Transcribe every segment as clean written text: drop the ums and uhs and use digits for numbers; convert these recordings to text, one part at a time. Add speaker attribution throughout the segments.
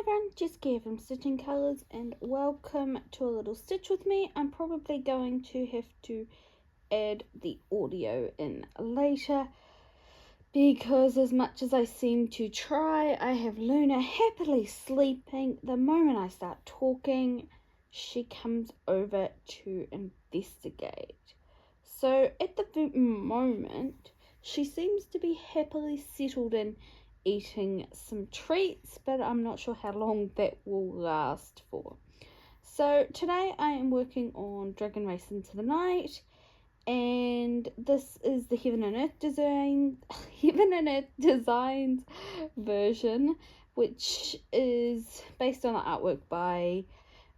Speaker 1: everyone, Jessica here from Stitching Colours, and welcome to a little stitch with me. I'm probably going to have to add the audio in later because as much as I seem to try, I have Luna happily sleeping. The moment I start talking, she comes over to investigate. So at the moment, she seems to be happily settled in, eating some treats, but I'm not sure how long that will last for. So today I am working on Dragon Race Into the Night, and this is the Heaven and Earth Designs version, which is based on the artwork by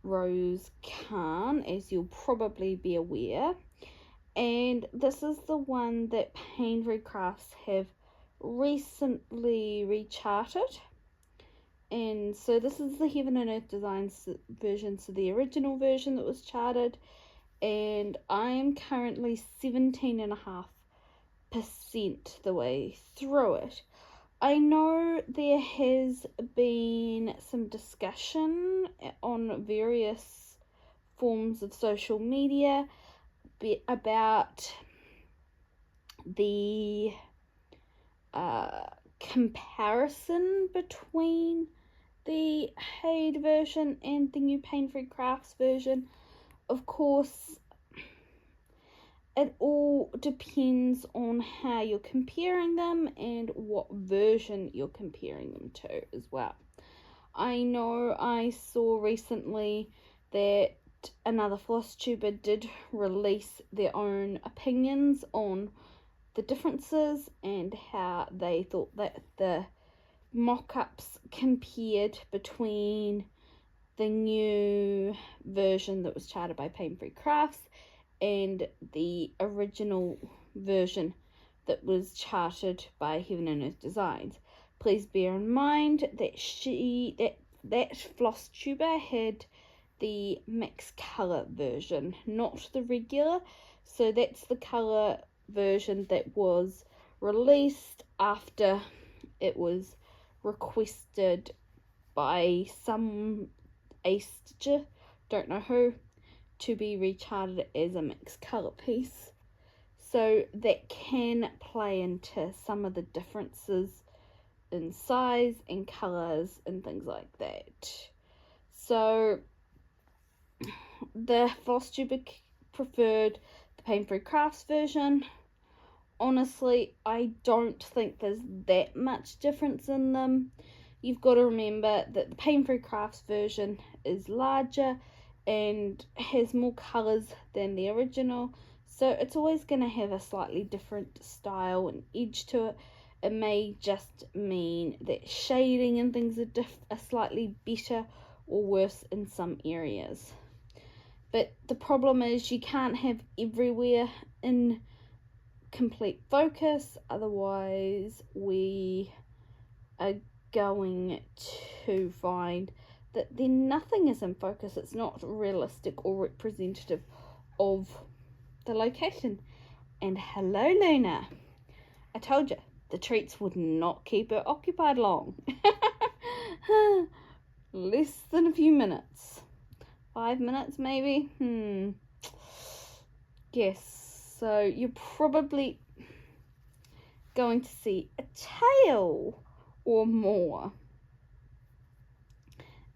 Speaker 1: Rose Khan, as you'll probably be aware. And this is the one that Painfree Crafts have recently recharted. And so this is the Heaven and Earth Designs version, so the original version that was charted. And I am currently 17.5% the way through it. I know there has been some discussion on various forms of social media about the comparison between the Haid version and the new Painfree Crafts version. Of course, it all depends on how you're comparing them and what version you're comparing them to as well. I know I saw recently that another Flosstuber did release their own opinions on the differences and how they thought that the mock-ups compared between the new version that was charted by Painfree Crafts and the original version that was charted by Heaven and Earth Designs. Please bear in mind that that Flosstuber had the mix color version, not the regular. So that's the color version that was released after it was requested by some stitcher, don't know who, to be recharted as a mixed color piece. So that can play into some of the differences in size and colors and things like that. So the Flosstube preferred the Painfree Crafts version. Honestly, I don't think there's that much difference in them. You've got to remember that the Painfree Crafts version is larger and has more colours than the original, so it's always going to have a slightly different style and edge to it. It may just mean that shading and things are slightly better or worse in some areas. But the problem is you can't have everywhere in complete focus, otherwise we are going to find that then nothing is in focus. It's not realistic or representative of the location. And hello, Luna. I told you, the treats would not keep her occupied long. Less than a few minutes. 5 minutes maybe? Yes, so you're probably going to see a tail or more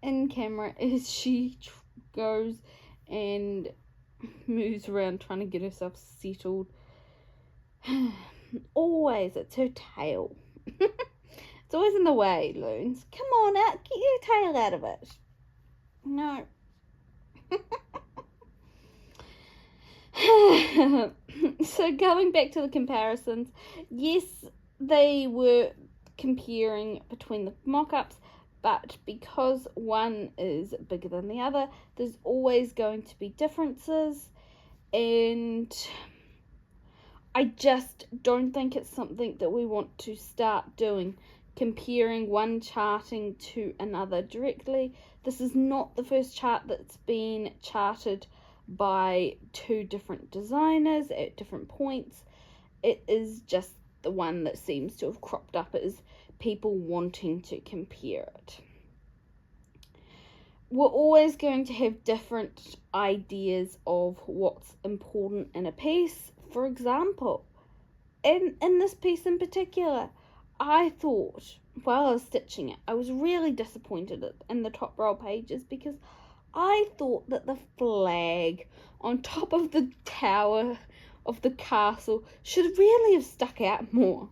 Speaker 1: in camera as she goes and moves around trying to get herself settled. Always, it's her tail. It's always in the way, Loons. Come on out, get your tail out of it. No. So going back to the comparisons, yes, they were comparing between the mock-ups, but because one is bigger than the other, there's always going to be differences, and I just don't think it's something that we want to start doing, comparing one charting to another directly. This is not the first chart that's been charted by two different designers at different points. It is just the one that seems to have cropped up as people wanting to compare it. we're always going to have different ideas of what's important in a piece. For example, in this piece in particular, I thought while I was stitching it, I was really disappointed in the top row pages because I thought that the flag on top of the tower of the castle should really have stuck out more.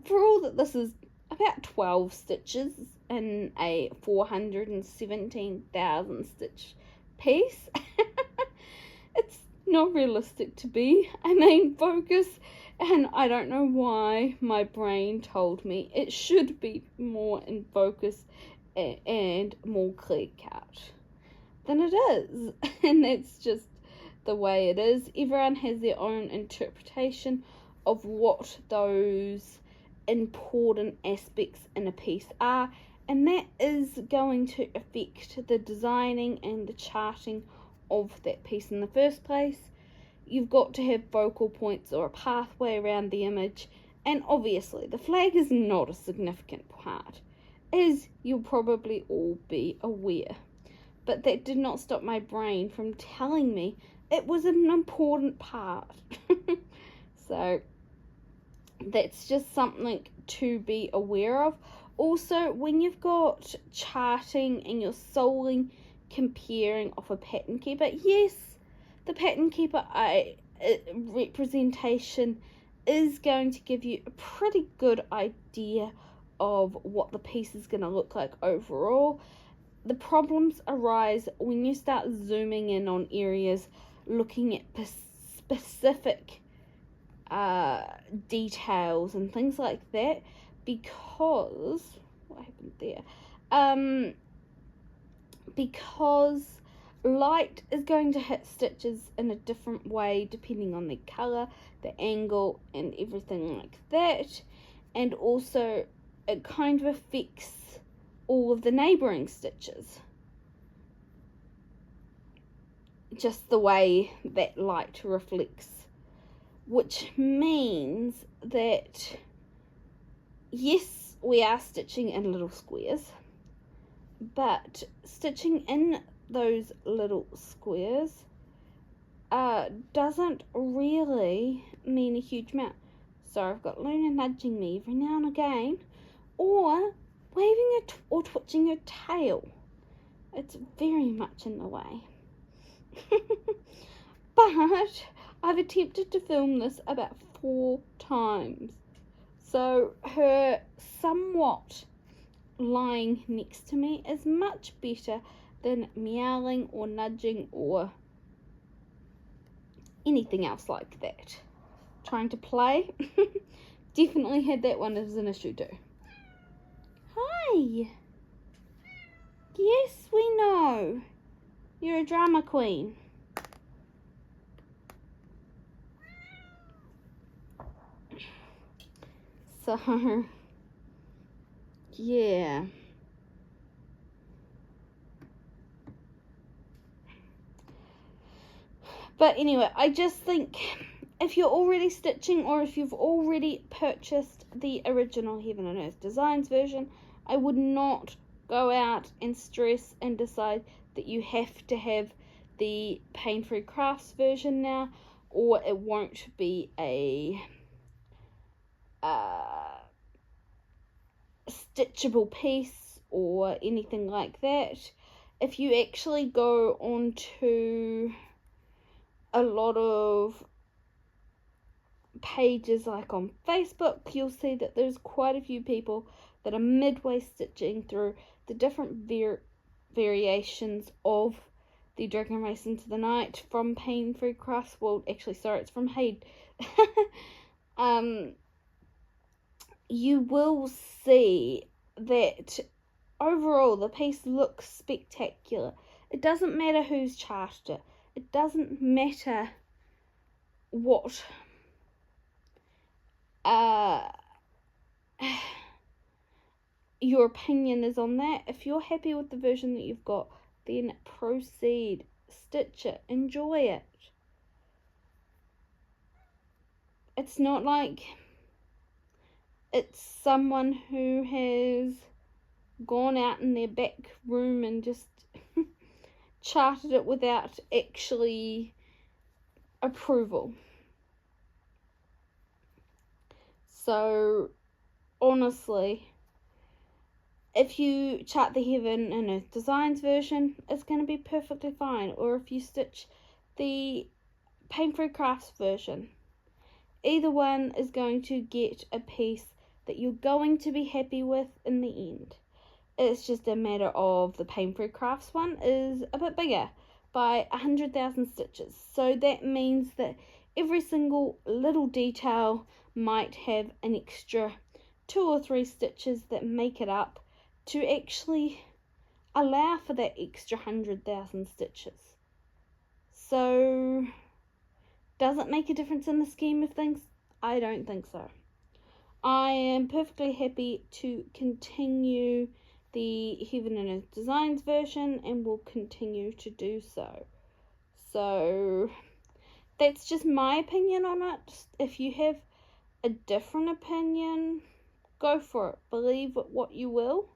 Speaker 1: For all that this is about 12 stitches in a 417,000 stitch piece, it's not realistic to be a main focus, and I don't know why my brain told me it should be more in focus and more clear cut than it is. And that's just the way it is. Everyone has their own interpretation of what those important aspects in a piece are, and that is going to affect the designing and the charting of that piece in the first place. You've got to have focal points or a pathway around the image, and obviously the flag is not a significant part, as you'll probably all be aware. But that did not stop my brain from telling me it was an important part. So that's just something to be aware of. Also, when you've got charting and you're solely comparing off a pattern keeper, yes, the pattern keeper representation is going to give you a pretty good idea of what the piece is going to look like overall. The problems arise when you start zooming in on areas, looking at specific details and things like that, because what happened there? Because light is going to hit stitches in a different way depending on the color, the angle, and everything like that, and also it kind of affects all of the neighboring stitches, just the way that light reflects, which means that yes, we are stitching in little squares, but stitching in those little squares doesn't really mean a huge amount. So I've got Luna nudging me every now and again, or waving or twitching her tail. It's very much in the way. But I've attempted to film this about 4 times, so her somewhat lying next to me is much better than meowing or nudging or anything else like that. Trying to play, definitely had that one as an issue too. Hi. Yes, we know. You're a drama queen. So, yeah. But anyway, I just think if you're already stitching, or if you've already purchased the original Heaven and Earth Designs version, I would not go out and stress and decide that you have to have the Pain Free Crafts version now, or it won't be a stitchable piece or anything like that. If you actually go onto a lot of pages like on Facebook, you'll see that there's quite a few people that are midway stitching through the different variations of the Dragon Race into the Night from Pain Free Crafts. Well, actually, sorry, it's from Haid. You will see that overall the piece looks spectacular. It doesn't matter who's charted it. It doesn't matter what your opinion is on that. If you're happy with the version that you've got, then proceed, stitch it, enjoy it. It's not like it's someone who has gone out in their back room and just charted it without actually approval. So honestly, if you chart the Heaven and Earth Designs version, it's going to be perfectly fine. Or if you stitch the Paint Free Crafts version, either one is going to get a piece that you're going to be happy with in the end. It's just a matter of the Paint Free Crafts one is a bit bigger by 100,000 stitches. So that means that every single little detail might have an extra 2 or 3 stitches that make it up to actually allow for that extra 100,000 stitches. So does it make a difference in the scheme of things? I don't think so. I am perfectly happy to continue the Heaven and Earth Designs version and will continue to do so. So that's just my opinion on it. If you have a different opinion, go for it. Believe what you will.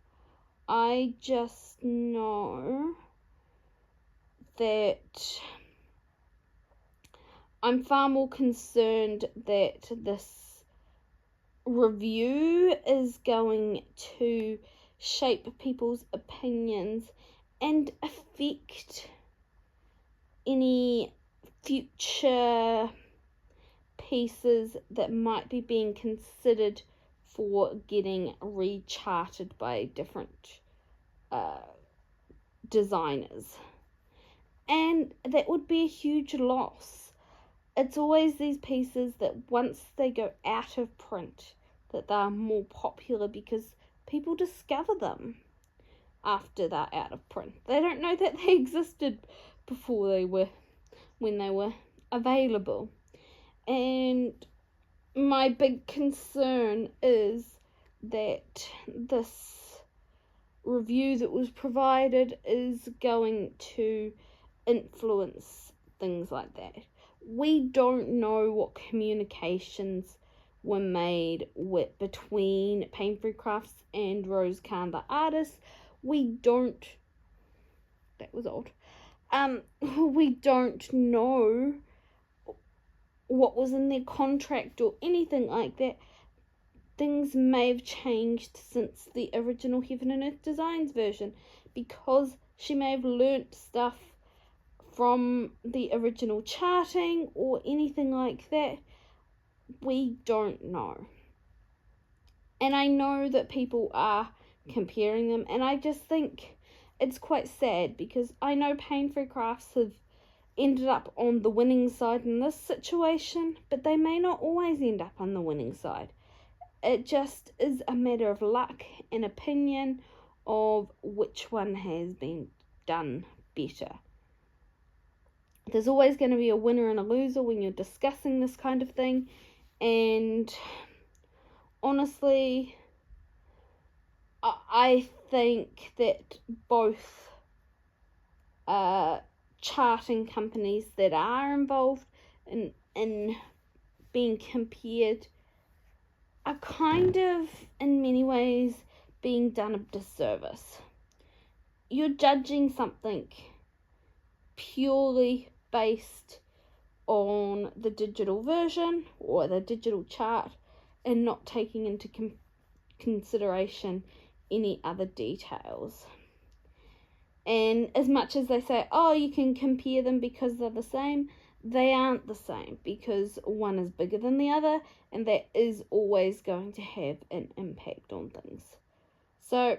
Speaker 1: I just know that I'm far more concerned that this review is going to shape people's opinions and affect any future pieces that might be being considered for getting recharted by different designers. And that would be a huge loss. It's always these pieces that once they go out of print that they're more popular because people discover them after they're out of print. They don't know that they existed before when they were available. And my big concern is that this review that was provided is going to influence things like that. We don't know what communications were made between Paint Free Crafts and Rose Khan, the artist. That was odd. We don't know what was in their contract or anything like that. Things may have changed since the original Heaven and Earth Designs version because she may have learnt stuff from the original charting or anything like that. We don't know. And I know that people are comparing them, and I just think it's quite sad because I know Paint Free Crafts have ended up on the winning side in this situation, but they may not always end up on the winning side. It just is a matter of luck and opinion of which one has been done better. There's always going to be a winner and a loser when you're discussing this kind of thing, and honestly, I think that both charting companies that are involved in being compared are kind of, in many ways, being done a disservice. You're judging something purely based on the digital version or the digital chart and not taking into consideration any other details. And as much as they say, oh, you can compare them because they're the same, they aren't the same because one is bigger than the other, and that is always going to have an impact on things. So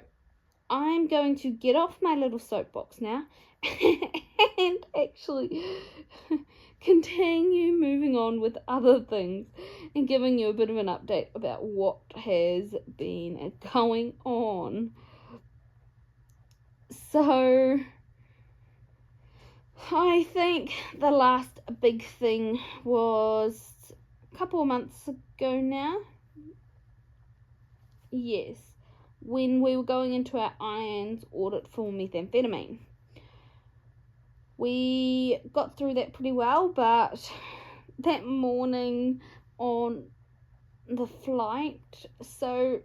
Speaker 1: I'm going to get off my little soapbox now and actually continue moving on with other things and giving you a bit of an update about what has been going on. So I think the last big thing was a couple of months ago now. Yes, when we were going into our IANS audit for methamphetamine. We got through that pretty well, but that morning on the flight, so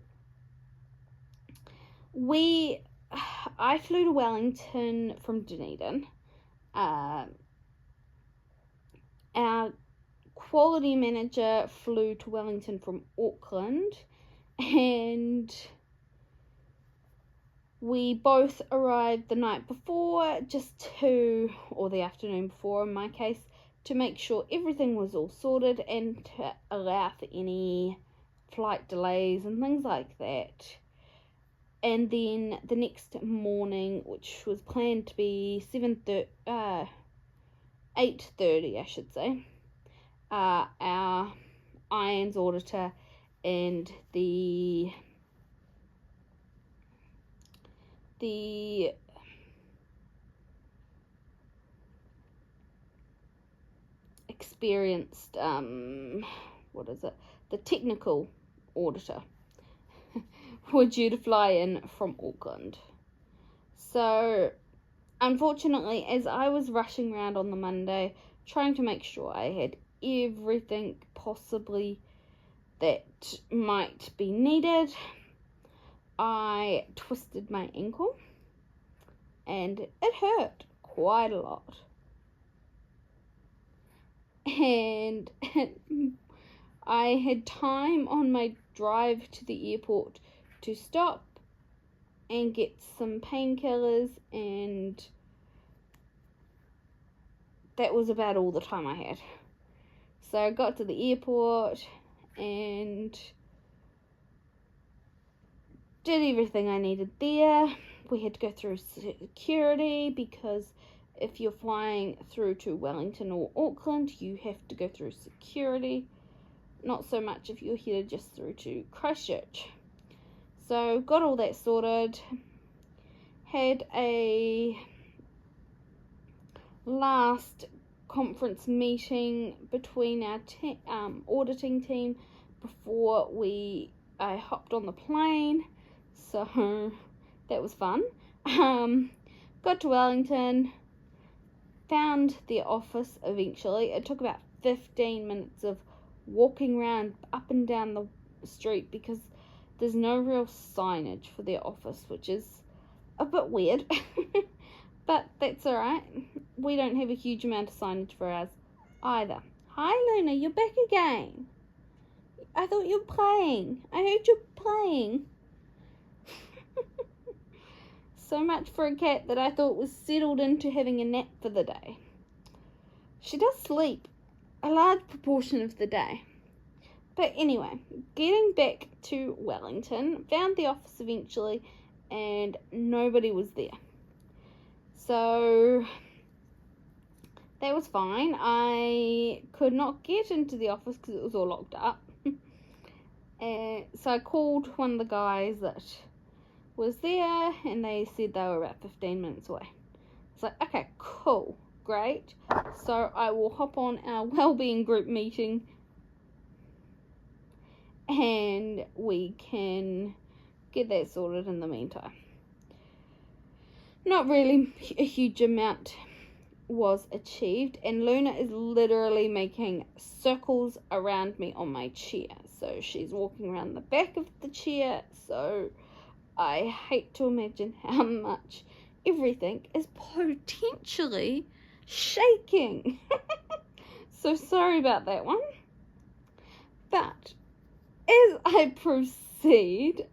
Speaker 1: I flew to Wellington from Dunedin. Our quality manager flew to Wellington from Auckland, and we both arrived the night before, or the afternoon before in my case, to make sure everything was all sorted and to allow for any flight delays and things like that. And then the next morning, which was planned to be 8:30, I should say, our IANZ auditor and the experienced, the technical auditor were due to fly in from Auckland. So, unfortunately, as I was rushing around on the Monday, trying to make sure I had everything possibly that might be needed, I twisted my ankle, and it hurt quite a lot. And I had time on my drive to the airport to stop and get some painkillers, and that was about all the time I had. So I got to the airport and did everything I needed there. We had to go through security because if you're flying through to Wellington or Auckland, you have to go through security. Not so much if you're headed just through to Christchurch. So got all that sorted. Had a last conference meeting between our auditing team before I hopped on the plane. So that was fun. Got to Wellington, found the office eventually. It took about 15 minutes of walking around up and down the street because there's no real signage for their office, which is a bit weird. But that's alright. We don't have a huge amount of signage for ours either. Hi Luna, you're back again. I thought you were playing. I heard you playing. So much for a cat that I thought was settled into having a nap for the day. She does sleep a large proportion of the day. But anyway, getting back to Wellington, found the office eventually, and nobody was there. So that was fine. I could not get into the office because it was all locked up. So I called one of the guys that was there, and they said they were about 15 minutes away. It's like, okay, cool, great. So I will hop on our wellbeing group meeting, and we can get that sorted in the meantime. Not really a huge amount was achieved, and Luna is literally making circles around me on my chair. So she's walking around the back of the chair, so I hate to imagine how much everything is potentially shaking. So sorry about that one. But as I proceed,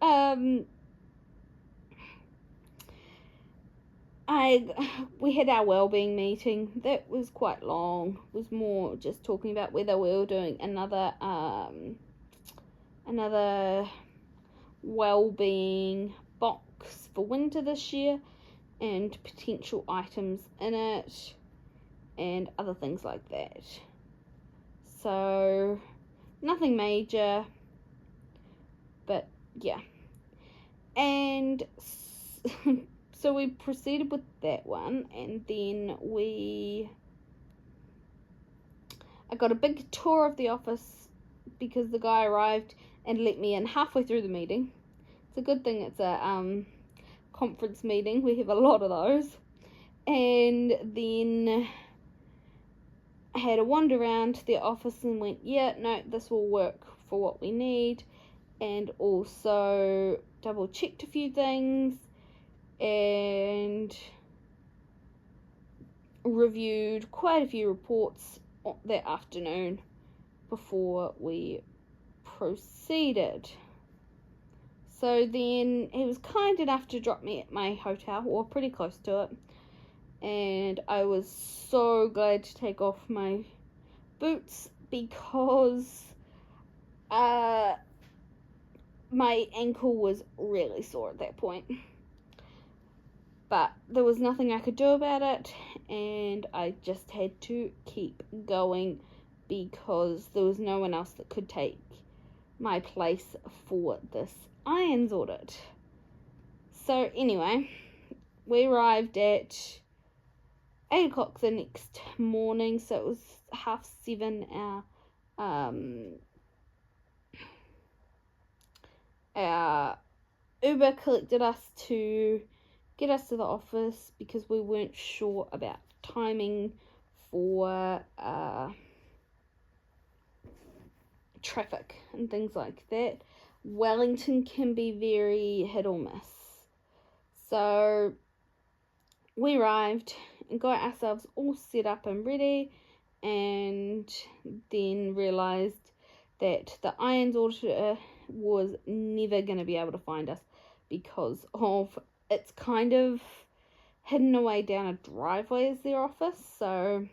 Speaker 1: we had our wellbeing meeting. That was quite long. It was more just talking about whether we were doing another wellbeing box for winter this year, and potential items in it, and other things like that. So nothing major, but yeah. And so we proceeded with that one, and then I got a big tour of the office because the guy arrived and let me in halfway through the meeting. It's a good thing it's a conference meeting. We have a lot of those. And then I had a wander around the office and went, yeah, no, this will work for what we need. And also double checked a few things and reviewed quite a few reports that afternoon before we proceeded. So then he was kind enough to drop me at my hotel, or pretty close to it, and I was so glad to take off my boots because my ankle was really sore at that point. But there was nothing I could do about it, and I just had to keep going because there was no one else that could take my place for this IONS audit. So anyway, we arrived at 8 o'clock the next morning, so it was 7:30. Our Uber collected us to get us to the office because we weren't sure about timing for traffic and things like that. Wellington can be very hit or miss. So we arrived and got ourselves all set up and ready, and then realised that the IONS auditor was never going to be able to find us because of it's kind of hidden away down a driveway as their office. So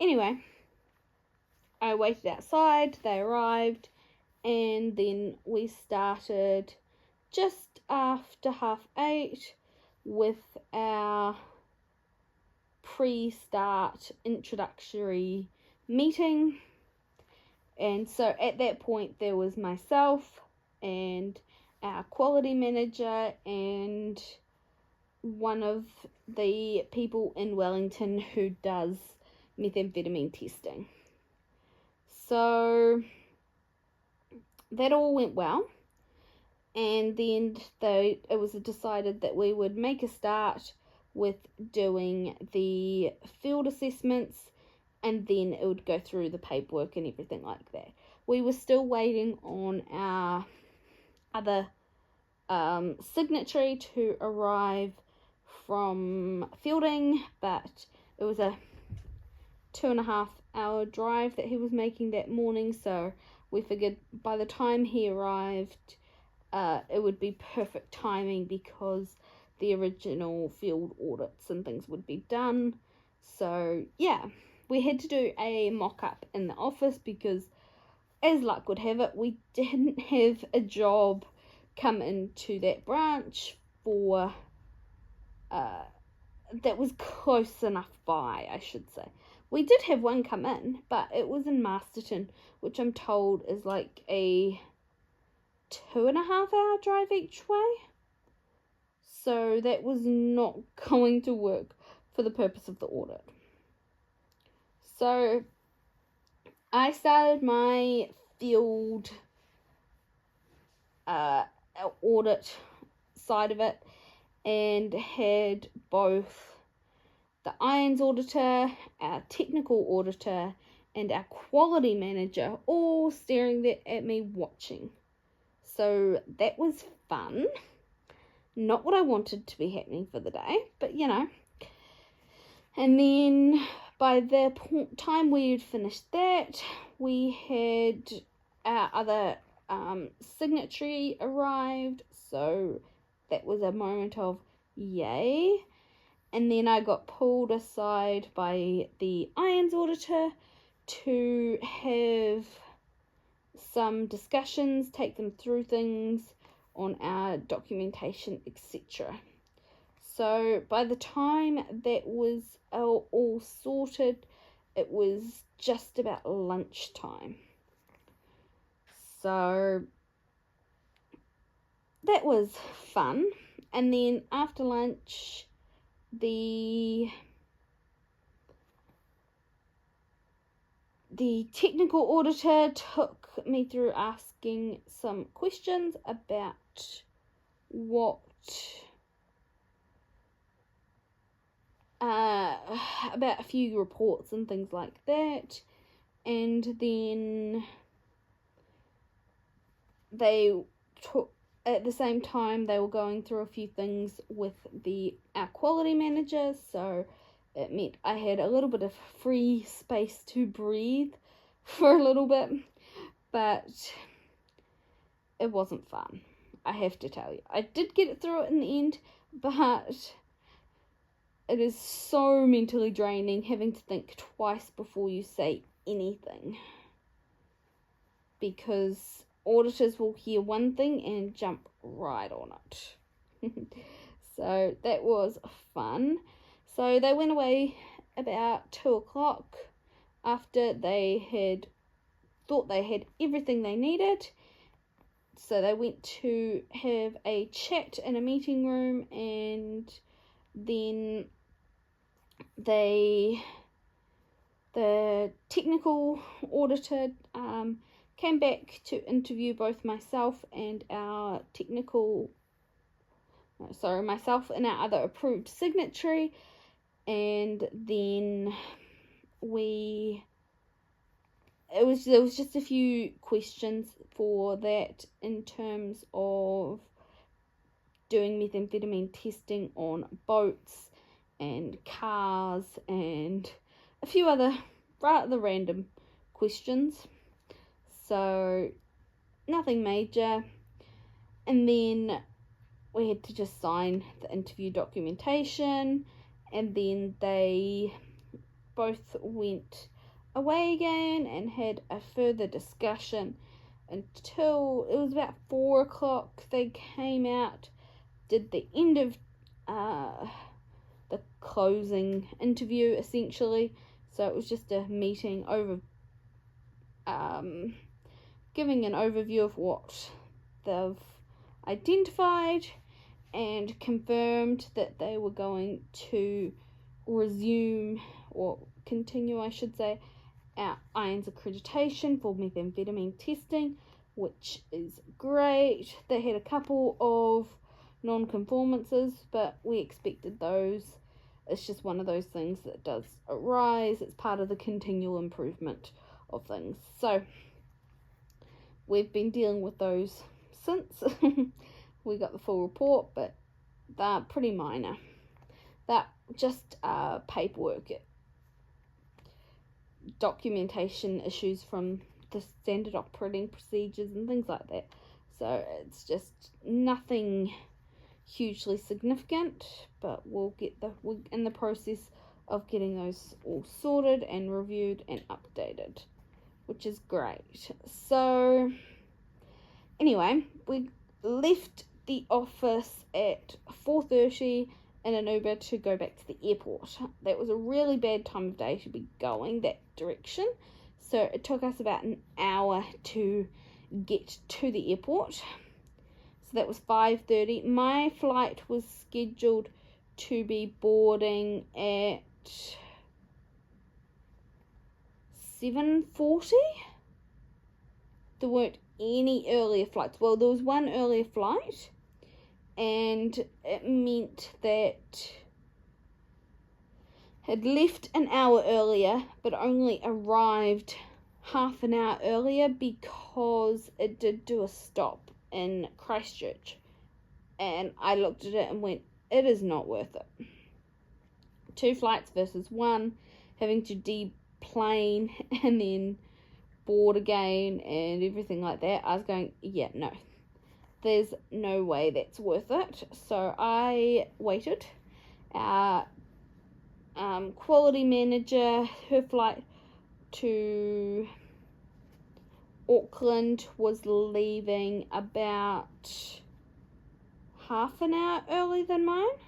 Speaker 1: anyway, I waited outside, they arrived, and then we started just after 8:30 with our pre-start introductory meeting. And so at that point there was myself and our quality manager and one of the people in Wellington who does methamphetamine testing. So that all went well, and then it was decided that we would make a start with doing the field assessments, and then it would go through the paperwork and everything like that. We were still waiting on our other signatory to arrive from fielding, but it was a 2.5 hour drive that he was making that morning, so we figured by the time he arrived it would be perfect timing because the original field audits and things would be done. So yeah, we had to do a mock-up in the office because, as luck would have it, we didn't have a job come into that branch for that was close enough by, I should say. We did have one come in, but it was in Masterton, which I'm told is like a 2.5 hour drive each way. So that was not going to work for the purpose of the audit. So I started my field audit side of it and had both the IONS auditor, our technical auditor, and our quality manager all staring at me watching. So that was fun. Not what I wanted to be happening for the day, but you know. And then by the time we had finished that, we had our other signatory arrived, so that was a moment of yay. And then I got pulled aside by the IONS auditor to have some discussions, take them through things on our documentation, etc. So by the time that was all sorted, it was just about lunchtime. So that was fun. And then after lunch, the technical auditor took me through asking some questions about about a few reports and things like that, and then they at the same time, they were going through a few things with our quality manager, so it meant I had a little bit of free space to breathe for a little bit, but it wasn't fun, I have to tell you. I did get it through it in the end, but it is so mentally draining having to think twice before you say anything, because auditors will hear one thing and jump right on it. So that was fun. So they went away about 2 o'clock after they thought they had everything they needed. So they went to have a chat in a meeting room, and then the technical auditor came back to interview both myself and our myself and our other approved signatory, and then there was just a few questions for that in terms of doing methamphetamine testing on boats and cars and a few other rather random questions. So nothing major. And then we had to just sign the interview documentation, and then they both went away again and had a further discussion until it was about 4 o'clock. They came out, did the end of the closing interview essentially. So it was just a meeting over giving an overview of what they've identified, and confirmed that they were going to resume, or continue I should say, our IANZ accreditation for methamphetamine testing, which is great. They had a couple of non-conformances, but we expected those. It's just one of those things that does arise. It's part of the continual improvement of things. So we've been dealing with those since. We got the full report, but they're pretty minor. That just paperwork, documentation issues from the standard operating procedures and things like that. So it's just nothing hugely significant, but we're in the process of getting those all sorted and reviewed and updated, which is great. So anyway, we left the office at 4:30 in an Uber to go back to the airport. That was a really bad time of day to be going that direction, so it took us about an hour to get to the airport. So that was 5:30. My flight was scheduled to be boarding at 7:40. There weren't any earlier flights. Well, there was one earlier flight, and it meant that had left an hour earlier but only arrived half an hour earlier because it did do a stop in Christchurch, and I looked at it and went, it is not worth it. 2 flights versus 1, having to deplane and then board again and everything like that. I was going, yeah, no, there's no way that's worth it. So I waited. Our quality manager, her flight to Auckland was leaving about half an hour early than mine,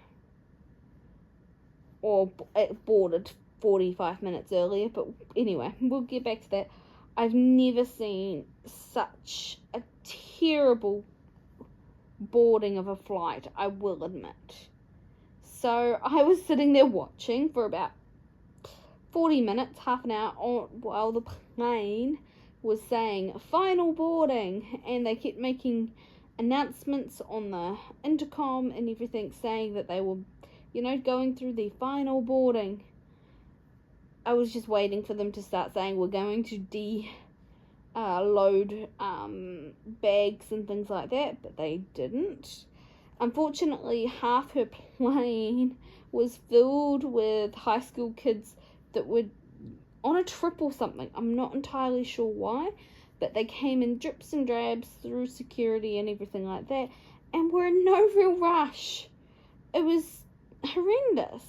Speaker 1: or it boarded 45 minutes earlier, but anyway, we'll get back to that. I've never seen such a terrible boarding of a flight, I will admit. So I was sitting there watching for about 40 minutes, half an hour, while the plane was saying final boarding, and they kept making announcements on the intercom and everything saying that they were, going through the final boarding. I was just waiting for them to start saying we're going to load bags and things like that, but they didn't. Unfortunately, half her plane was filled with high school kids that were on a trip or something. I'm not entirely sure why, but they came in drips and drabs through security and everything like that, and were in no real rush. It was horrendous.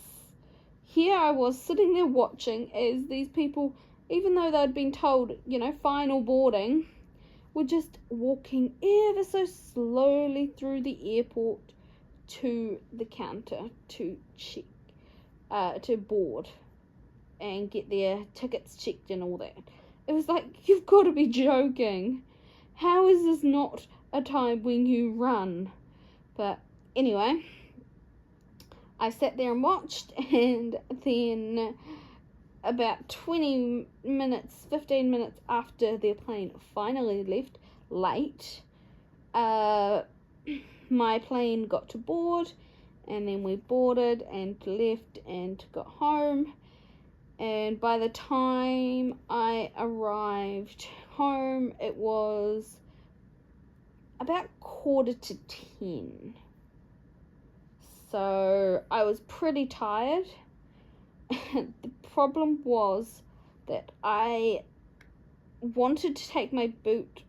Speaker 1: Here I was sitting there watching as these people, even though they'd been told, final boarding, were just walking ever so slowly through the airport to the counter to check, to board and get their tickets checked and all that. It was like, you've got to be joking. How is this not a time when you run? But anyway, I sat there and watched, and then about 15 minutes after their plane finally left, late, my plane got to board, and then we boarded and left and got home. And by the time I arrived home, it was about 9:45. So I was pretty tired. The problem was that I wanted to take my boot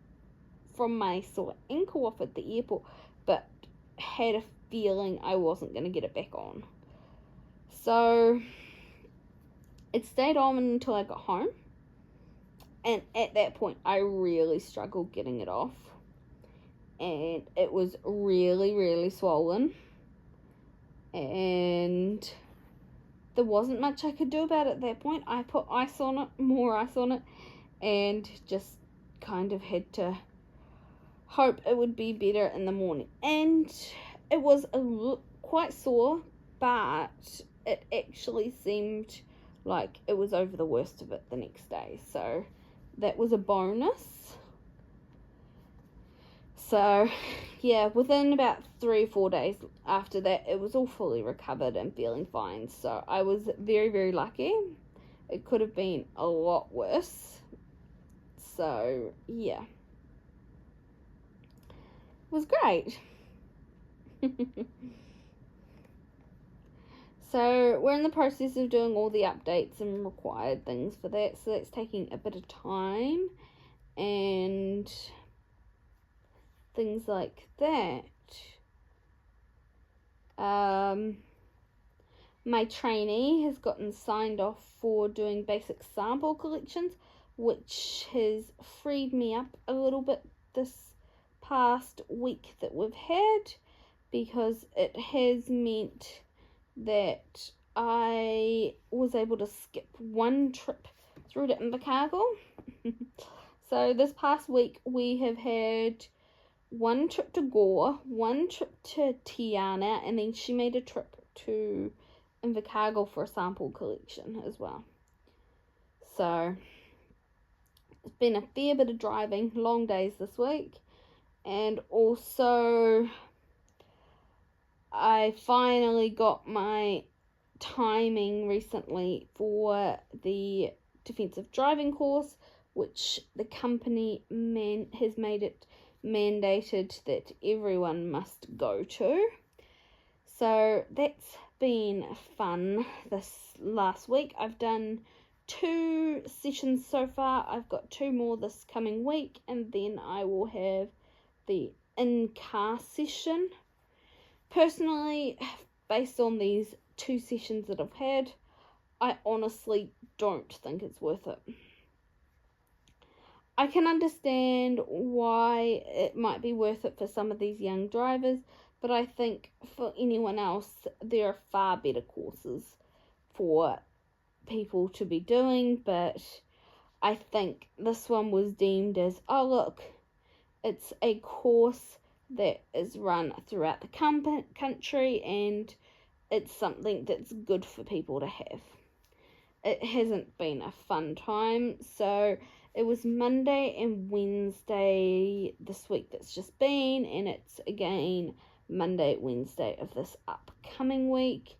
Speaker 1: from my sore ankle off at the airport, but had a feeling I wasn't going to get it back on. So it stayed on until I got home, and at that point I really struggled getting it off, and it was really, really swollen, and there wasn't much I could do about it at that point. I put ice on it, more ice on it, and just kind of had to hope it would be better in the morning. And it was quite sore, but it actually seemed like it was over the worst of it the next day. So that was a bonus. So yeah, within about 3 or 4 days after that, it was all fully recovered and feeling fine. So I was very, very lucky. It could have been a lot worse. So yeah, it was great. So we're in the process of doing all the updates and required things for that. So that's taking a bit of time and things like that. My trainee has gotten signed off for doing basic sample collections, which has freed me up a little bit this past week that we've had, because it has meant that I was able to skip one trip through to Invercargill. So this past week we have had one trip to Gore, one trip to Tiana, and then she made a trip to Invercargill for a sample collection as well. So it's been a fair bit of driving, long days this week. And also I finally got my timing recently for the defensive driving course, which the company has made it mandated that everyone must go to. So that's been fun this last week. I've done 2 sessions so far. I've got 2 more this coming week, and then I will have the in-car session. Personally, based on these 2 sessions that I've had, I honestly don't think it's worth it. I can understand why it might be worth it for some of these young drivers, but I think for anyone else, there are far better courses for people to be doing. But I think this one was deemed as, oh look, it's a course that is run throughout the country, and it's something that's good for people to have. It hasn't been a fun time. So it was Monday and Wednesday this week that's just been, and it's again Monday, Wednesday of this upcoming week.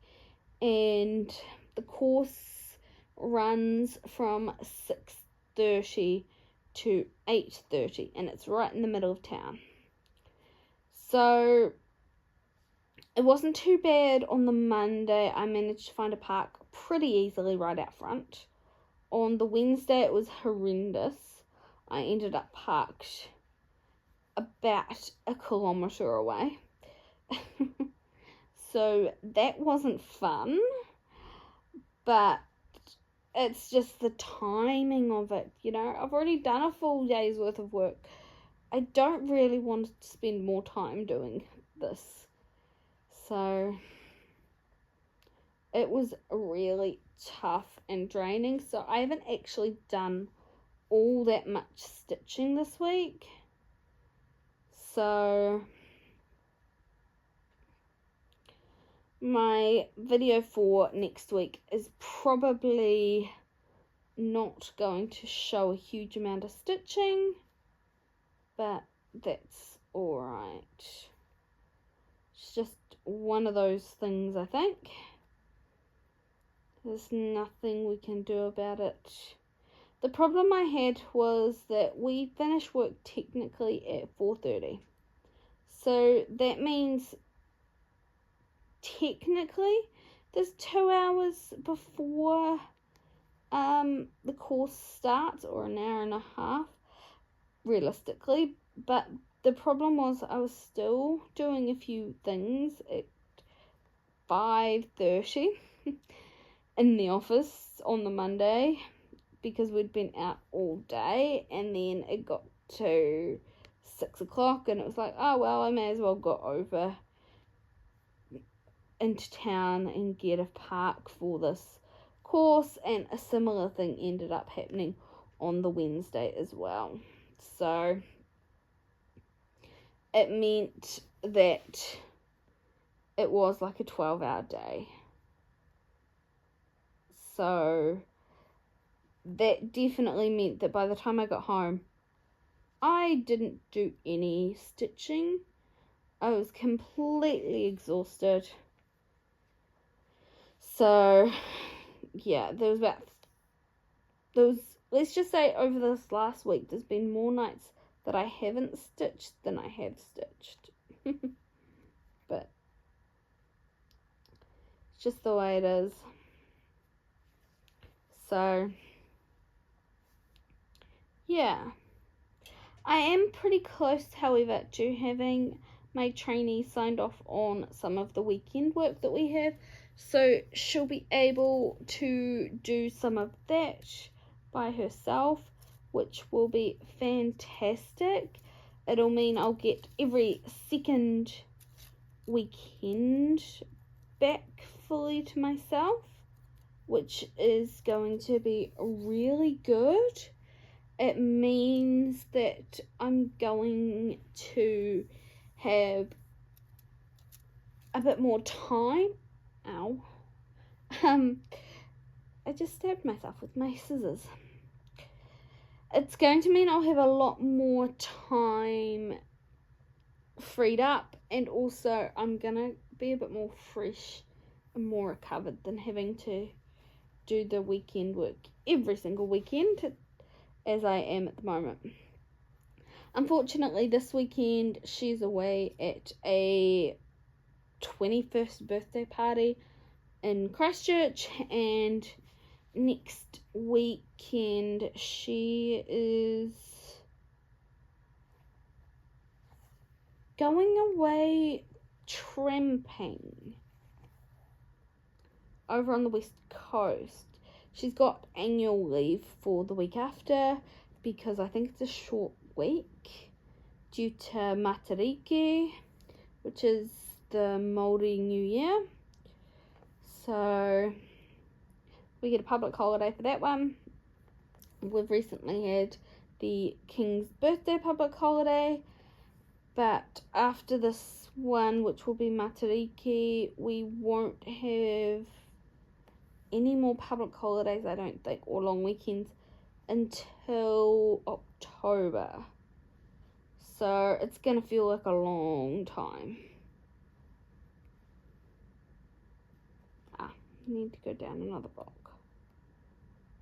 Speaker 1: And the course runs from 6:30 to 8:30, and it's right in the middle of town. So it wasn't too bad on the Monday. I managed to find a park pretty easily right out front. On the Wednesday, it was horrendous. I ended up parked about 1 kilometre away. So that wasn't fun, but it's just the timing of it, you know. I've already done a full day's worth of work. I don't really want to spend more time doing this. So it was really tough and draining. So I haven't actually done all that much stitching this week. So my video for next week is probably not going to show a huge amount of stitching, but that's alright. It's just one of those things, I think. There's nothing we can do about it. The problem I had was that we finished work technically at 4:30. So that means technically there's 2 hours before the course starts, or an hour and a half realistically. But the problem was I was still doing a few things at 5:30 in the office on the Monday, because we'd been out all day, and then it got to 6 o'clock and it was like, oh well, I may as well go over into town and get a park for this course. And a similar thing ended up happening on the Wednesday as well. So it meant that it was like a 12-hour day. So that definitely meant that by the time I got home, I didn't do any stitching. I was completely exhausted. So yeah, let's just say over this last week, there's been more nights that I haven't stitched than I have stitched. But it's just the way it is. So yeah, I am pretty close, however, to having my trainee signed off on some of the weekend work that we have. So she'll be able to do some of that by herself, which will be fantastic. It'll mean I'll get every second weekend back fully to myself, which is going to be really good. It means that I'm going to have a bit more time. Ow. I just stabbed myself with my scissors. It's going to mean I'll have a lot more time freed up, and also I'm going to be a bit more fresh and more recovered than having to do the weekend work every single weekend as I am at the moment. Unfortunately, this weekend she's away at a 21st birthday party in Christchurch, and next weekend she is going away tramping over on the west coast. She's got annual leave for the week after, because I think it's a short week due to Matariki, which is the Māori New Year. So we get a public holiday for that one. We've recently had the King's birthday public holiday, but after this one, which will be Matariki, we won't have any more public holidays, I don't think, or long weekends until October. So it's going to feel like a long time. I need to go down another block.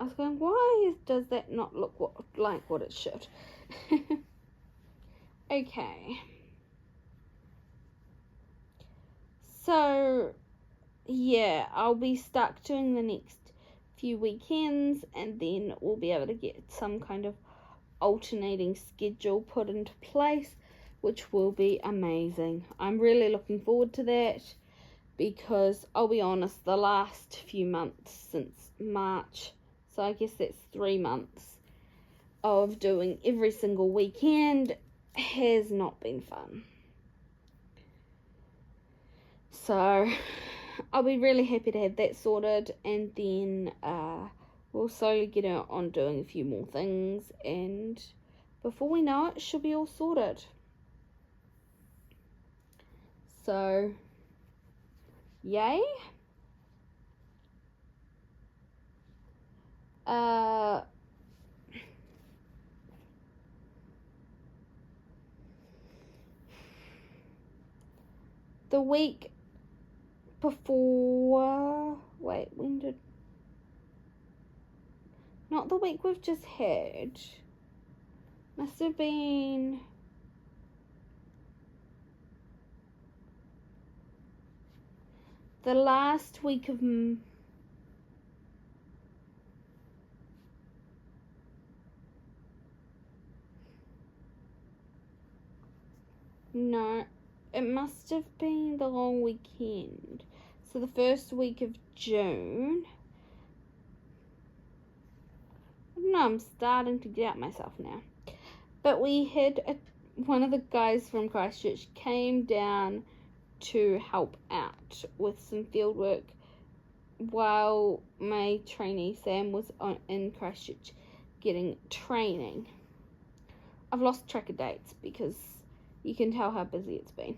Speaker 1: I was going, why does that not look like what it should? Okay. So, yeah, I'll be stuck doing the next few weekends, and then we'll be able to get some kind of alternating schedule put into place, which will be amazing. I'm really looking forward to that, because I'll be honest, the last few months since March, so I guess that's 3 months of doing every single weekend, has not been fun. So I'll be really happy to have that sorted, and then we'll slowly get out on doing a few more things, and before we know it, she'll be all sorted. So, yay. The week before, not the week we've just had, must have been the last week of no, it must have been the long weekend. So the first week of June. No, I'm starting to get myself now. But we had one of the guys from Christchurch came down to help out with some field work while my trainee Sam was in Christchurch getting training. I've lost track of dates because you can tell how busy it's been.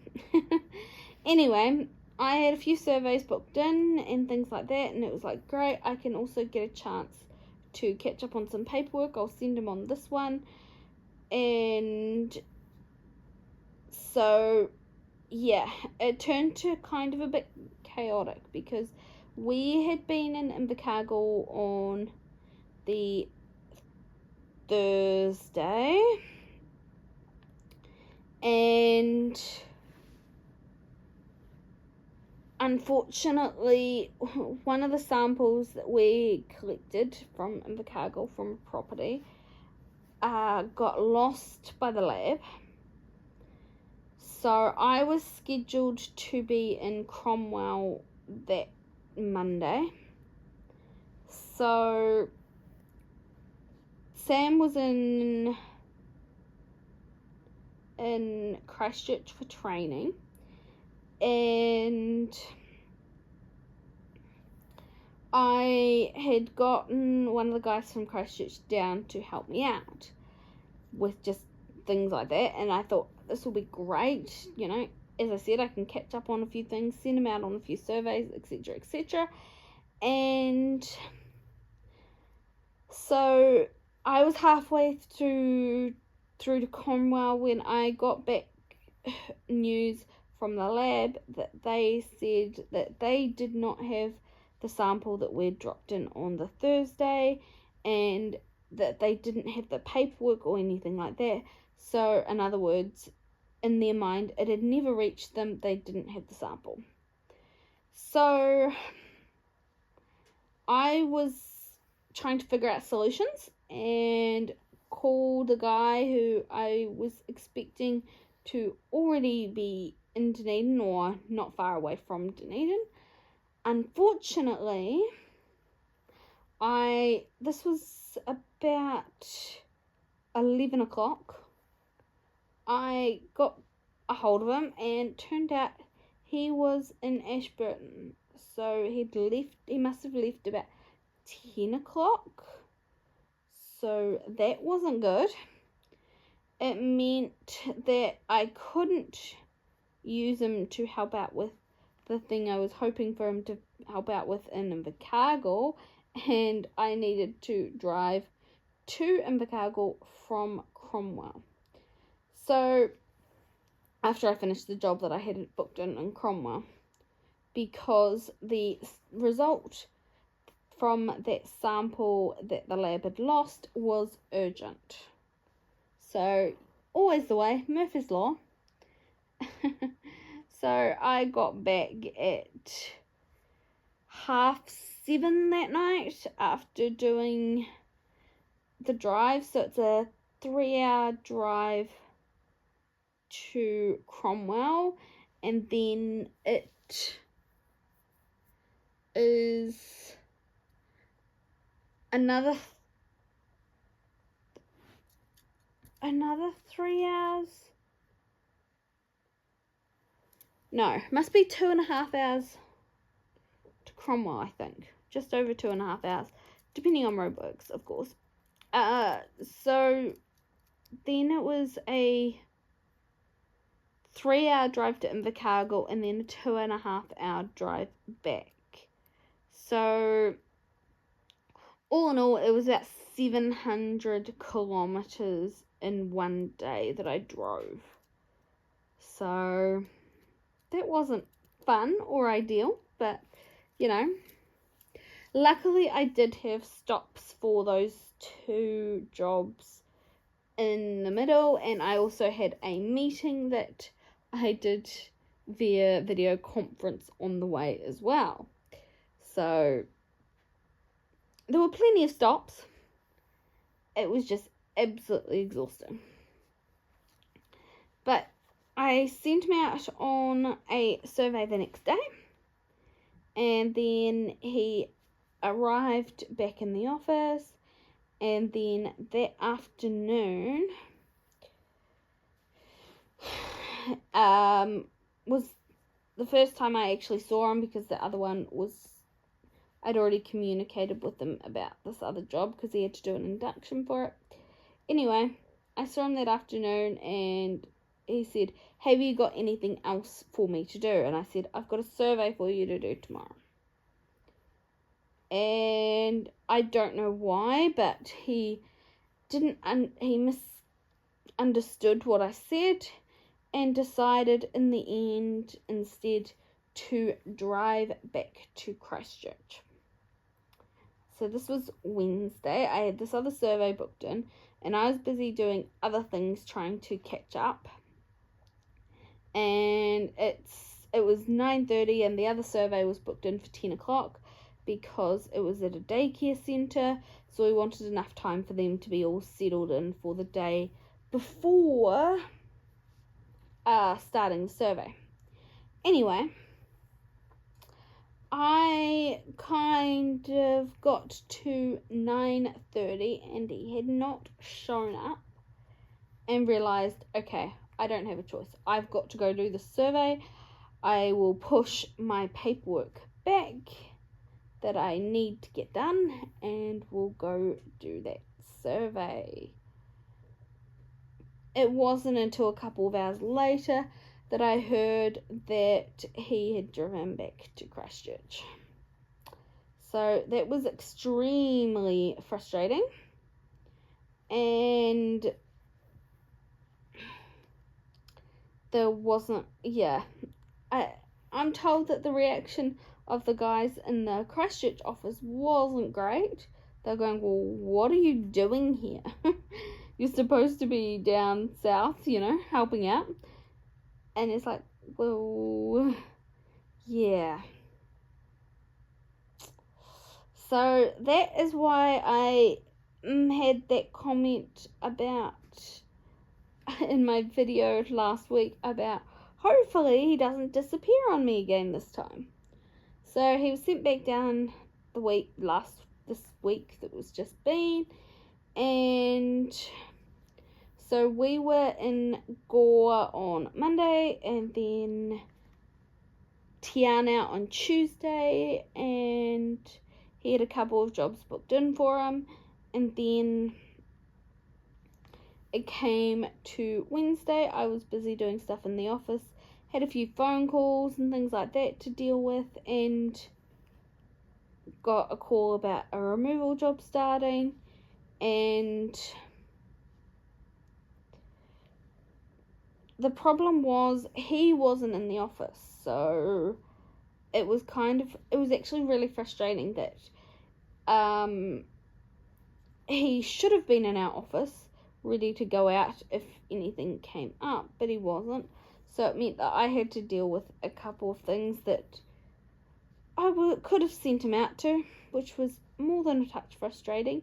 Speaker 1: Anyway, I had a few surveys booked in and things like that, and it was like, great, I can also get a chance to catch up on some paperwork. I'll send him on this one. And so, yeah, it turned to kind of a bit chaotic because we had been in Invercargill on the Thursday, and unfortunately, one of the samples that we collected from Invercargill from a property got lost by the lab. So I was scheduled to be in Cromwell that Monday. So Sam was in Christchurch for training, and I had gotten one of the guys from Christchurch down to help me out with just things like that, and I thought this will be great. You know, as I said, I can catch up on a few things, send them out on a few surveys, etc, etc. And so I was halfway through to Cromwell when I got back news from the lab that they said that they did not have the sample that we'd dropped in on the Thursday, and that they didn't have the paperwork or anything like that. So in other words, in their mind, it had never reached them. They didn't have the sample. So I was trying to figure out solutions and called a guy who I was expecting to already be in Dunedin or not far away from Dunedin. Unfortunately, this was about 11 o'clock. I got a hold of him, and turned out he was in Ashburton. So he must have left about 10 o'clock. So that wasn't good. It meant that I couldn't use him to help out with the thing I was hoping for him to help out with in Invercargill, and I needed to drive to Invercargill from Cromwell. So after I finished the job that I had booked in Cromwell, because the result from that sample that the lab had lost was urgent. So, always the way, Murphy's Law. So, I got back at 7:30 that night after doing the drive. So, it's a 3-hour drive to Cromwell, and then it is another 3 hours. No, must be 2.5 hours to Cromwell, I think. Just over 2.5 hours, depending on roadworks, of course. So then it was a 3-hour drive to Invercargill and then a 2.5-hour drive back. So all in all, it was about 700 kilometers in one day that I drove. So that wasn't fun or ideal, but you know, luckily I did have stops for those 2 jobs in the middle, and I also had a meeting that I did via video conference on the way as well. So there were plenty of stops. It was just absolutely exhausting. But I sent him out on a survey the next day, and then he arrived back in the office, and then that afternoon was the first time I actually saw him, because the other one was, I'd already communicated with him about this other job because he had to do an induction for it. Anyway, I saw him that afternoon, and he said, "Have you got anything else for me to do?" And I said, "I've got a survey for you to do tomorrow." And I don't know why, but he misunderstood what I said and decided in the end instead to drive back to Christchurch. So this was Wednesday. I had this other survey booked in, and I was busy doing other things trying to catch up. And it was 9:30, and the other survey was booked in for 10 o'clock because it was at a daycare centre, so we wanted enough time for them to be all settled in for the day before starting the survey. Anyway, I kind of got to 9:30 and he had not shown up, and realised, okay, I don't have a choice. I've got to go do the survey. I will push my paperwork back that I need to get done, and we'll go do that survey. It wasn't until a couple of hours later that I heard that he had driven back to Christchurch. So that was extremely frustrating. And there wasn't, I'm told that the reaction of the guys in the Christchurch office wasn't great. They're going, "Well, what are you doing here? You're supposed to be down south, helping out." And it's like, well, yeah. So that is why I had that comment about, in my video last week, about hopefully he doesn't disappear on me again this time. So he was sent back down this week that was just been, and so we were in Gore on Monday, and then Tiana on Tuesday, and he had a couple of jobs booked in for him, and then it came to Wednesday. I was busy doing stuff in the office, had a few phone calls and things like that to deal with, and got a call about a removal job starting, and the problem was he wasn't in the office. So it was actually really frustrating that He should have been in our office, ready to go out if anything came up, but he wasn't. So it meant that I had to deal with a couple of things that could have sent him out to, which was more than a touch frustrating.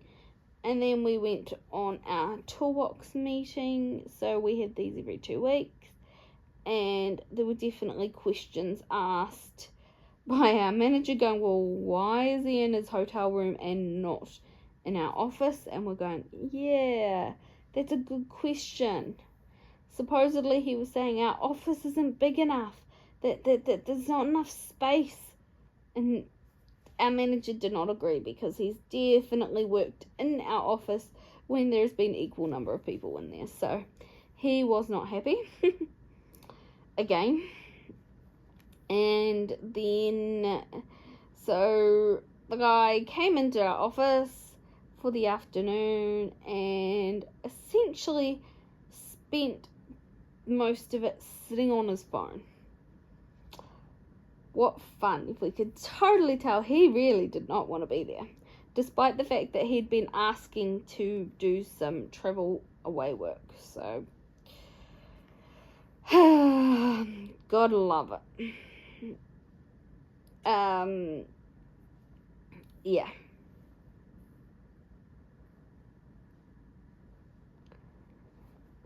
Speaker 1: And then we went on our toolbox meeting, so we had these every 2 weeks, and there were definitely questions asked by our manager going, well, why is he in his hotel room and not in our office? And we're going, yeah, that's a good question. Supposedly he was saying our office isn't big enough, that there's not enough space. And our manager did not agree, because he's definitely worked in our office when there's been equal number of people in there. So he was not happy. Again. And then, so the guy came into our office for the afternoon and essentially spent most of it sitting on his phone. What fun. If we could totally tell he really did not want to be there, despite the fact that he'd been asking to do some travel away work. So, gotta love it. Yeah.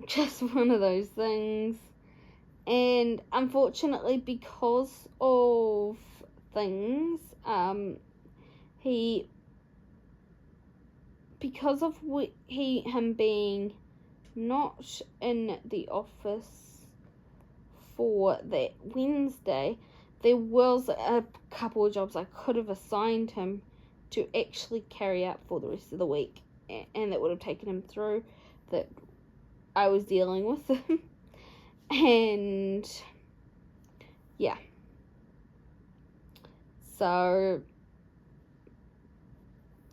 Speaker 1: Just one of those things. And unfortunately, because of things, him being not in the office for that Wednesday, there was a couple of jobs I could have assigned him to actually carry out for the rest of the week, and that would have taken him through, that I was dealing with him. And yeah, so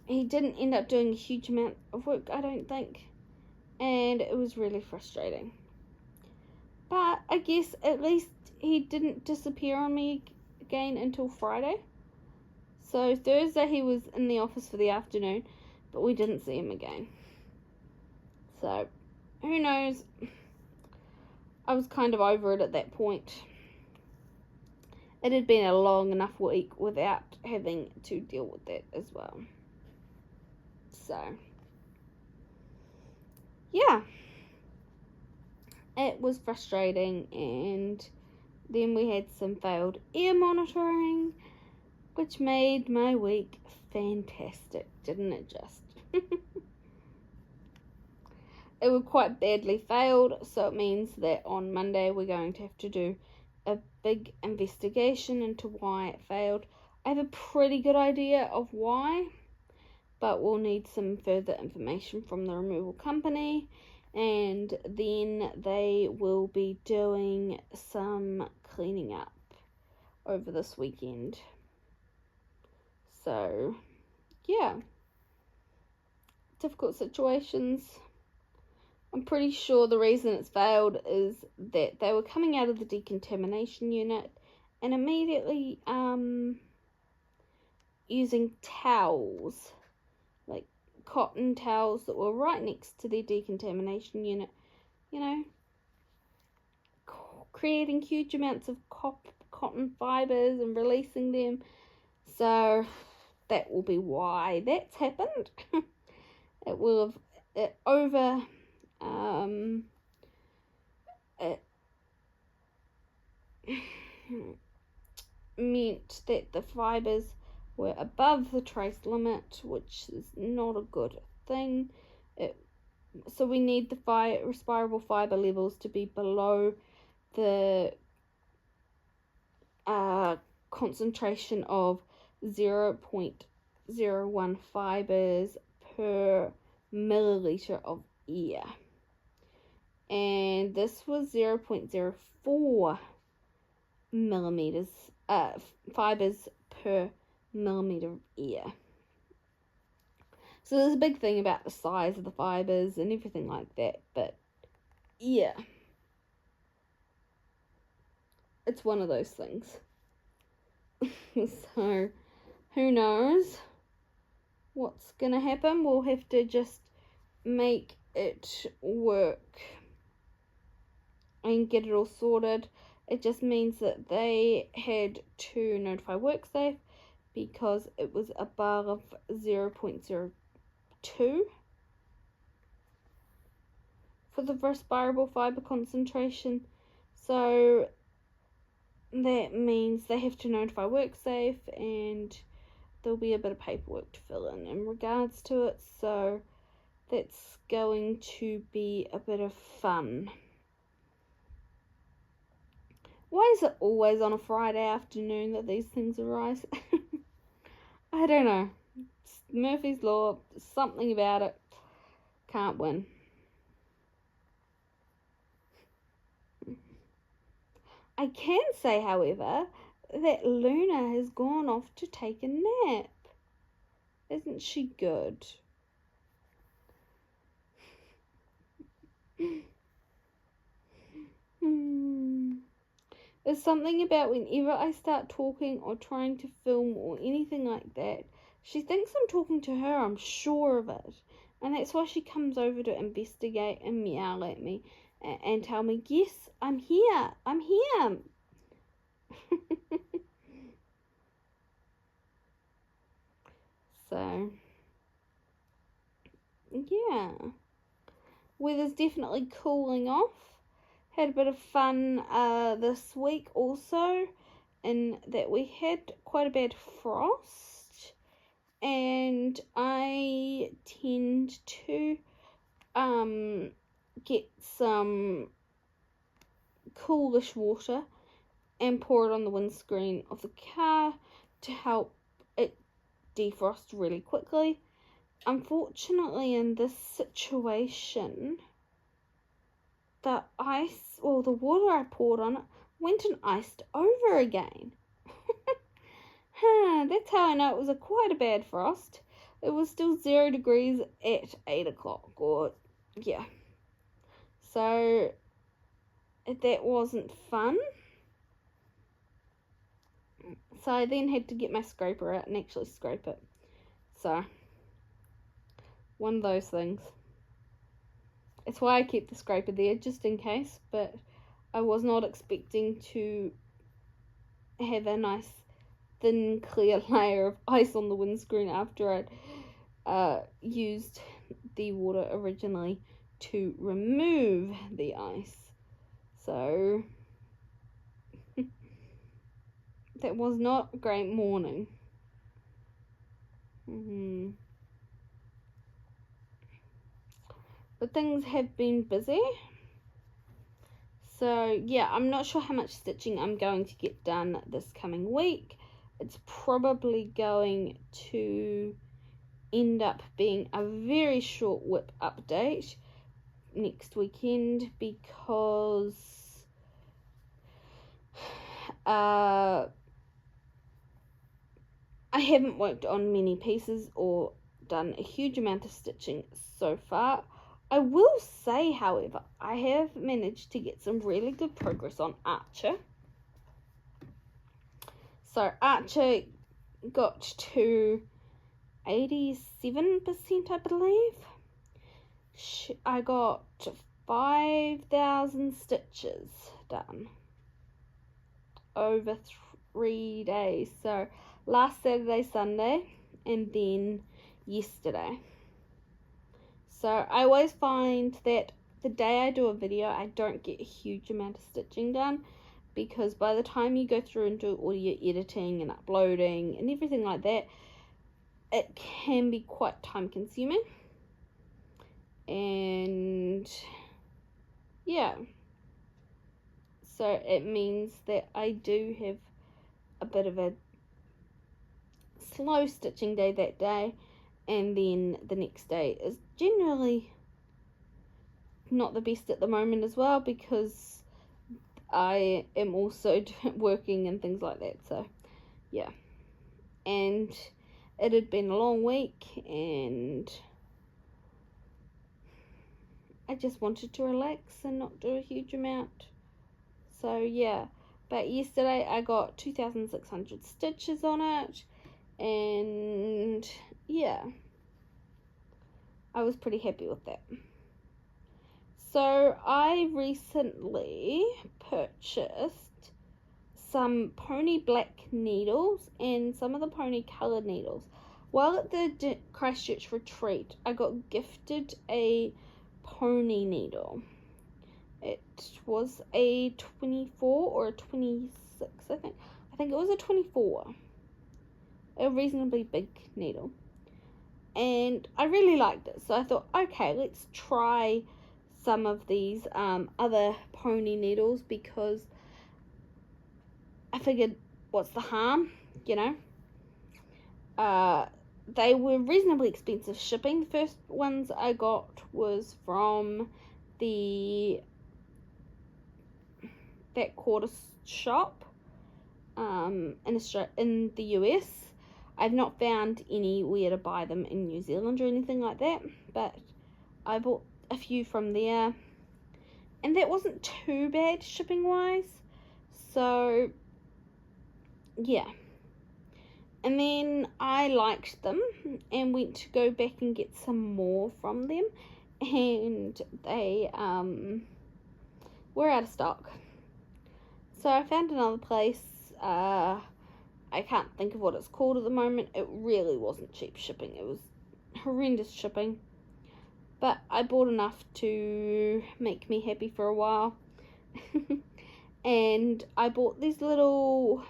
Speaker 1: he didn't end up doing a huge amount of work, I don't think, and it was really frustrating. But I guess at least he didn't disappear on me again until Friday. So Thursday he was in the office for the afternoon, but we didn't see him again. So who knows? I was kind of over it at that point. It had been a long enough week without having to deal with that as well. So, yeah. It was frustrating, and then we had some failed air monitoring, which made my week fantastic, didn't it just? It was quite badly failed, so it means that on Monday we're going to have to do a big investigation into why it failed. I have a pretty good idea of why, but we'll need some further information from the removal company, and then they will be doing some cleaning up over this weekend. So, yeah. Difficult situations. I'm pretty sure the reason it's failed is that they were coming out of the decontamination unit and immediately using towels, like cotton towels that were right next to their decontamination unit, creating huge amounts of cotton fibers and releasing them. So that will be why that's happened. It will have it meant that the fibers were above the trace limit, which is not a good thing. So we need the respirable fiber levels to be below the concentration of 0.01 fibers per milliliter of air, and this was 0.04 millimeters fibers per millimeter of air. So there's a big thing about the size of the fibers and everything like that, but yeah, it's one of those things. So who knows what's gonna happen. We'll have to just make it work and get it all sorted. It just means that they had to notify WorkSafe because it was above 0.02 for the respirable fiber concentration. So that means they have to notify WorkSafe, and there'll be a bit of paperwork to fill in regards to it. So that's going to be a bit of fun. Why is it always on a Friday afternoon that these things arise? I don't know. It's Murphy's Law, something about it. Can't win. I can say, however, that Luna has gone off to take a nap. Isn't she good? There's something about whenever I start talking or trying to film or anything like that, she thinks I'm talking to her, I'm sure of it. And that's why she comes over to investigate and meow at me and tell me, yes, I'm here, I'm here. So, yeah. Weather's definitely cooling off. Had a bit of fun this week also, in that we had quite a bad frost, and I tend to get some coolish water and pour it on the windscreen of the car to help it defrost really quickly. Unfortunately, in this situation, the water I poured on it went and iced over again. That's how I know it was quite a bad frost. It was still 0 degrees at 8 o'clock, yeah. So, that wasn't fun. So I then had to get my scraper out and actually scrape it. So, one of those things. It's why I kept the scraper there, just in case, but I was not expecting to have a nice thin clear layer of ice on the windscreen after I'd used the water originally to remove the ice. So that was not a great morning. But things have been busy. So yeah, I'm not sure how much stitching I'm going to get done this coming week. It's probably going to end up being a very short whip update next weekend because I haven't worked on many pieces or done a huge amount of stitching so far. I will say, however, I have managed to get some really good progress on Archer. So Archer got to 87%, I believe. I got 5,000 stitches done over 3 days. So last Saturday, Sunday, and then yesterday. So I always find that the day I do a video, I don't get a huge amount of stitching done, because by the time you go through and do all your editing and uploading and everything like that, it can be quite time consuming. And yeah, so it means that I do have a bit of a slow stitching day that day, and then the next day is generally not the best at the moment as well, because I am also working and things like that. So yeah, and it had been a long week and I just wanted to relax and not do a huge amount. So yeah, but yesterday I got 2,600 stitches on it, and yeah, I was pretty happy with that. So I recently purchased some pony black needles and some of the pony coloured needles. While at the Christchurch retreat, I got gifted a pony needle. It was a 24 or a 26, I think. I think it was a 24. A reasonably big needle. And I really liked it. So I thought, okay, let's try some of these other pony needles, because I figured, what's the harm, you know? They were reasonably expensive shipping. The first ones I got was from that quarter shop in the US. I've not found anywhere to buy them in New Zealand or anything like that, but I bought a few from there, and that wasn't too bad shipping wise. So yeah, and then I liked them and went to go back and get some more from them, and they were out of stock. So I found another place. I can't think of what it's called at the moment. It really wasn't cheap shipping. It was horrendous shipping. But I bought enough to make me happy for a while. And I bought these little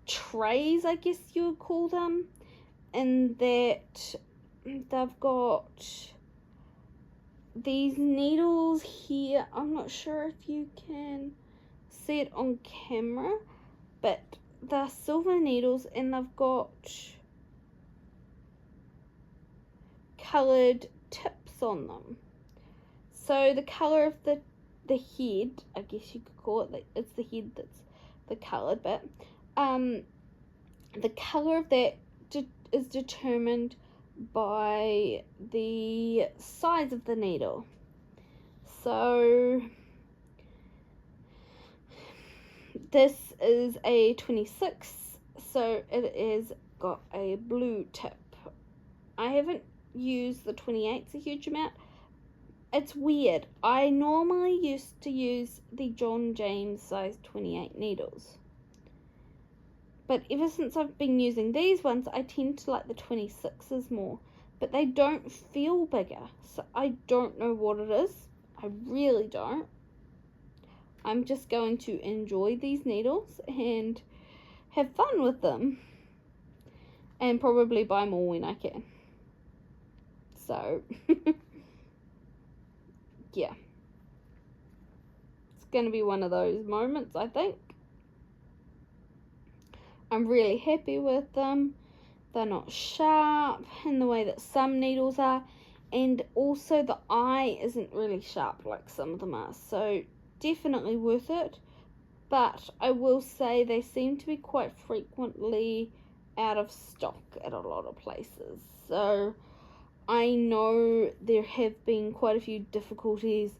Speaker 1: trays, I guess you would call them. And that they've got these needles here. I'm not sure if you can see it on camera, but they're silver needles, and they've got coloured tips on them. So the colour of the head, I guess you could call it, it's the head that's the coloured bit. The colour of that is determined by the size of the needle. So this is a 26, so it is got a blue tip. I haven't used the 28s a huge amount. It's weird. I normally used to use the John James size 28 needles, but ever since I've been using these ones, I tend to like the 26s more, but they don't feel bigger, so I don't know what it is. I really don't. I'm just going to enjoy these needles and have fun with them, and probably buy more when I can. So yeah, it's going to be one of those moments, I think. I'm really happy with them. They're not sharp in the way that some needles are, and also the eye isn't really sharp like some of them are, so definitely worth it. But I will say they seem to be quite frequently out of stock at a lot of places, so I know there have been quite a few difficulties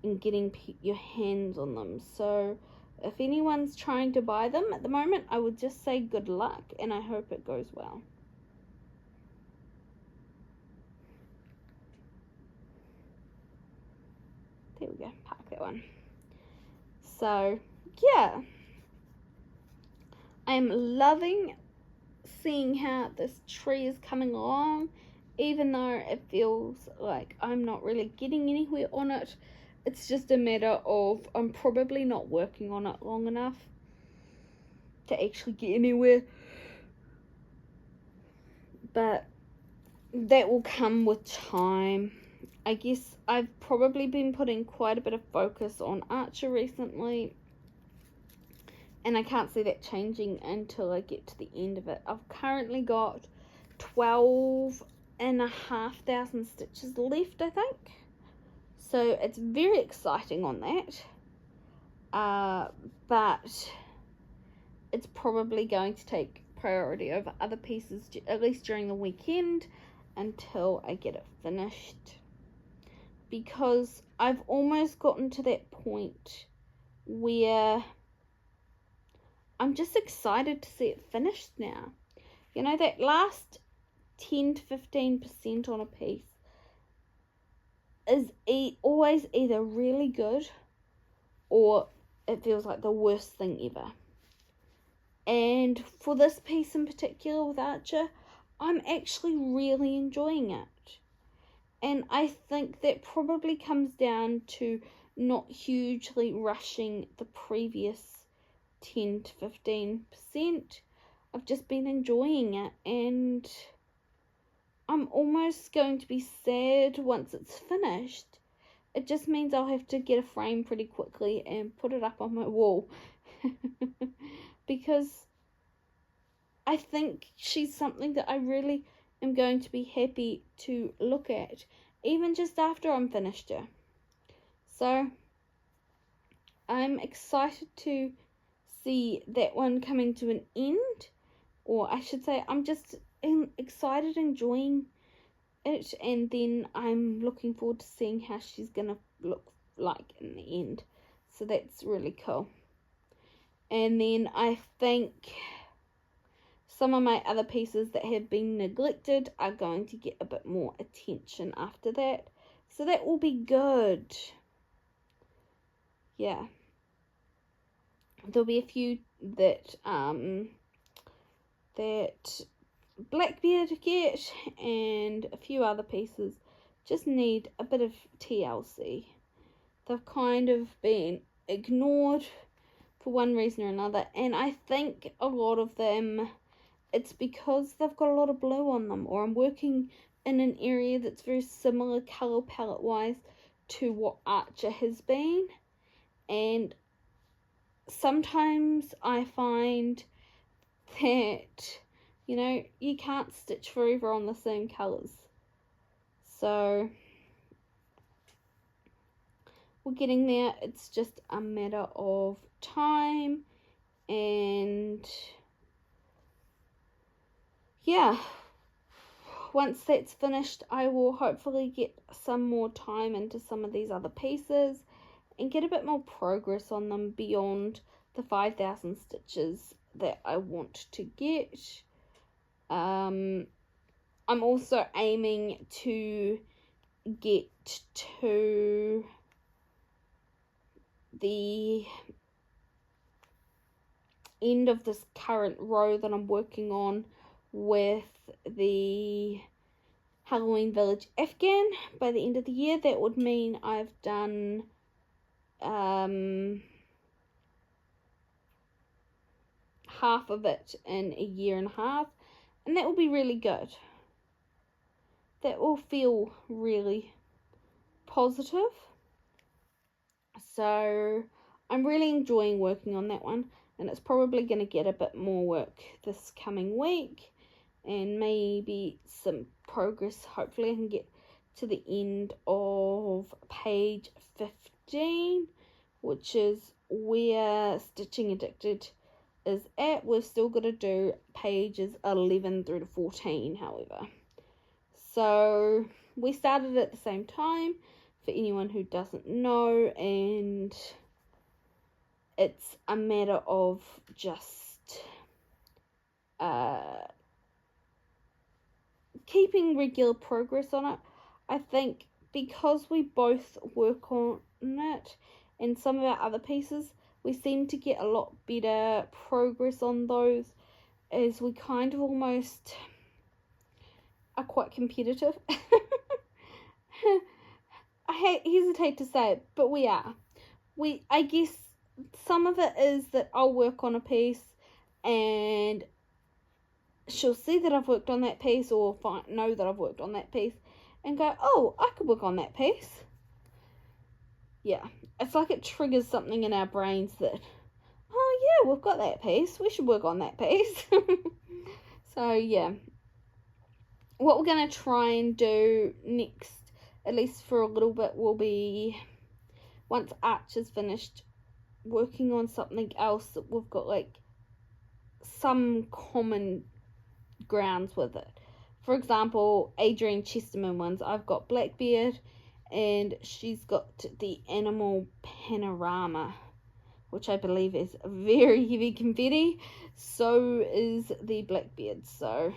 Speaker 1: in getting your hands on them. So if anyone's trying to buy them at the moment, I would just say good luck, and I hope it goes well. There we go, park that one. So yeah, I'm loving seeing how this tree is coming along, even though it feels like I'm not really getting anywhere on it. It's just a matter of I'm probably not working on it long enough to actually get anywhere, but that will come with time. I guess I've probably been putting quite a bit of focus on Archer recently, and I can't see that changing until I get to the end of it. I've currently got 12,500 stitches left, I think. So it's very exciting on that. But it's probably going to take priority over other pieces, at least during the weekend, until I get it finished. Because I've almost gotten to that point where I'm just excited to see it finished now. You know, that last 10 to 15% on a piece is always either really good or it feels like the worst thing ever. And for this piece in particular with Archer, I'm actually really enjoying it. And I think that probably comes down to not hugely rushing the previous 10 to 15%. I've just been enjoying it, and I'm almost going to be sad once it's finished. It just means I'll have to get a frame pretty quickly and put it up on my wall. Because I think she's something that I really am going to be happy to look at, even just after I'm finished her. So I'm excited to see that one coming to an end, or I should say I'm just excited, enjoying it, and then I'm looking forward to seeing how she's gonna look like in the end. So that's really cool. And then I think some of my other pieces that have been neglected are going to get a bit more attention after that. So that will be good. Yeah. There'll be a few that Blackbeard get, and a few other pieces just need a bit of TLC. They've kind of been ignored for one reason or another, and I think a lot of them, it's because they've got a lot of blue on them, or I'm working in an area that's very similar colour palette wise to what Archer has been, and sometimes I find that, you know, you can't stitch forever on the same colours. So we're getting there. It's just a matter of time, and yeah, once that's finished, I will hopefully get some more time into some of these other pieces and get a bit more progress on them beyond the 5,000 stitches that I want to get. I'm also aiming to get to the end of this current row that I'm working on with the Halloween Village Afghan by the end of the year. That would mean I've done half of it in a year and a half, and that will be really good. That will feel really positive. So I'm really enjoying working on that one, and it's probably going to get a bit more work this coming week, and maybe some progress. Hopefully I can get to the end of page 15, which is where Stitching Addicted is at. We've still got to do pages 11 through to 14, however. So we started at the same time, for anyone who doesn't know, and it's a matter of just keeping regular progress on it. I think because we both work on it and some of our other pieces, we seem to get a lot better progress on those, as we kind of almost are quite competitive. I hesitate to say it, but we are. I guess some of it is that I'll work on a piece and she'll see that I've worked on that piece, or know that I've worked on that piece, and go, oh, I could work on that piece. Yeah, it's like it triggers something in our brains that, oh yeah, we've got that piece, we should work on that piece. So yeah, what we're going to try and do next, at least for a little bit, will be, once Archer's finished, working on something else that we've got like some common grounds with it. For example, Adrienne Chesterman ones, I've got Blackbeard, and she's got the Animal Panorama, which I believe is very heavy confetti. So is the Blackbeard. So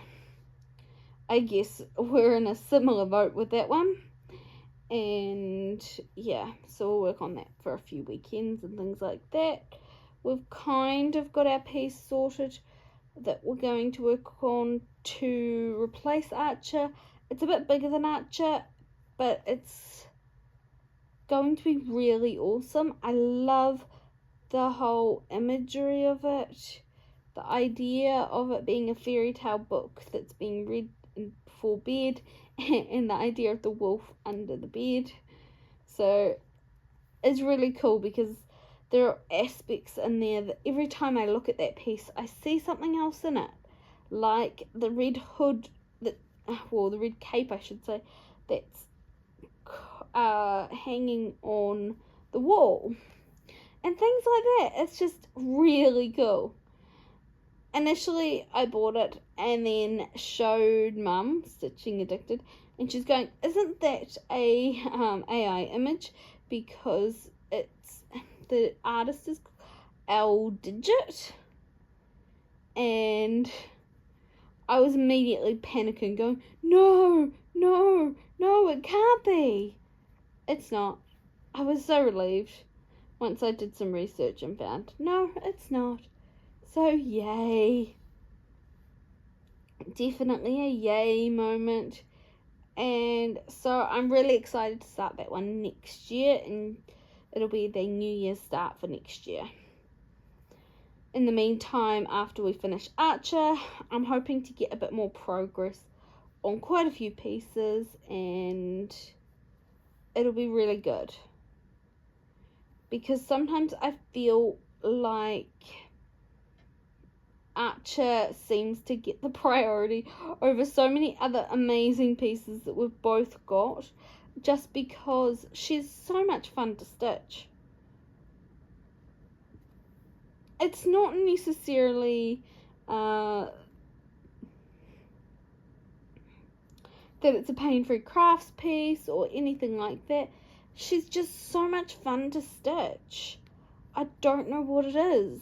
Speaker 1: I guess we're in a similar boat with that one. And yeah, so we'll work on that for a few weekends and things like that. We've kind of got our piece sorted that we're going to work on to replace Archer. It's a bit bigger than Archer, but it's going to be really awesome. I love the whole imagery of it, the idea of it being a fairy tale book that's being read before bed, and the idea of the wolf under the bed. So it's really cool because there are aspects in there that every time I look at that piece, I see something else in it, like the red hood, the red cape, I should say, that's hanging on the wall, and things like that. It's just really cool. Initially, I bought it and then showed Mum, Stitching Addicted, and she's going, "Isn't that a AI image?" Because the artist is L Digit, and I was immediately panicking, going, "No, no, no, it can't be." It's not. I was so relieved once I did some research and found, no, it's not. So yay. Definitely a yay moment. And so I'm really excited to start that one next year, and it'll be the New Year's start for next year. In the meantime, after we finish Archer, I'm hoping to get a bit more progress on quite a few pieces, and it'll be really good. Because sometimes I feel like Archer seems to get the priority over so many other amazing pieces that we've both got, just because she's so much fun to stitch. It's not necessarily that it's a pain-free crafts piece or anything like that. She's just so much fun to stitch. I don't know what it is.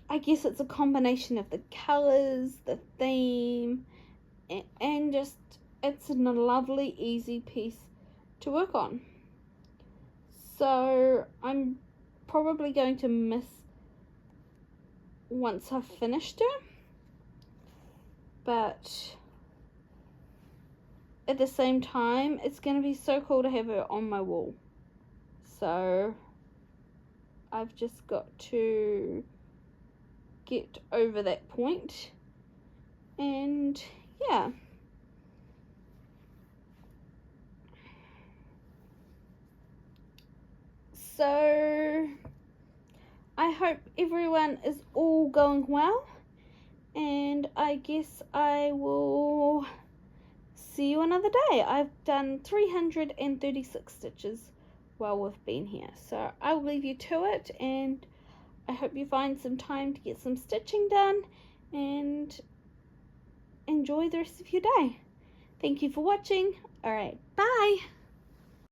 Speaker 1: I guess it's a combination of the colours, the theme, and just it's a lovely, easy piece to work on. So I'm probably going to miss once I've finished her, but at the same time, it's going to be so cool to have her on my wall. So I've just got to get over that point, and yeah. So I hope everyone is all going well, and I guess I will see you another day. I've done 336 stitches while we've been here, so I'll leave you to it, and I hope you find some time to get some stitching done and enjoy the rest of your day. Thank you for watching. Alright, bye!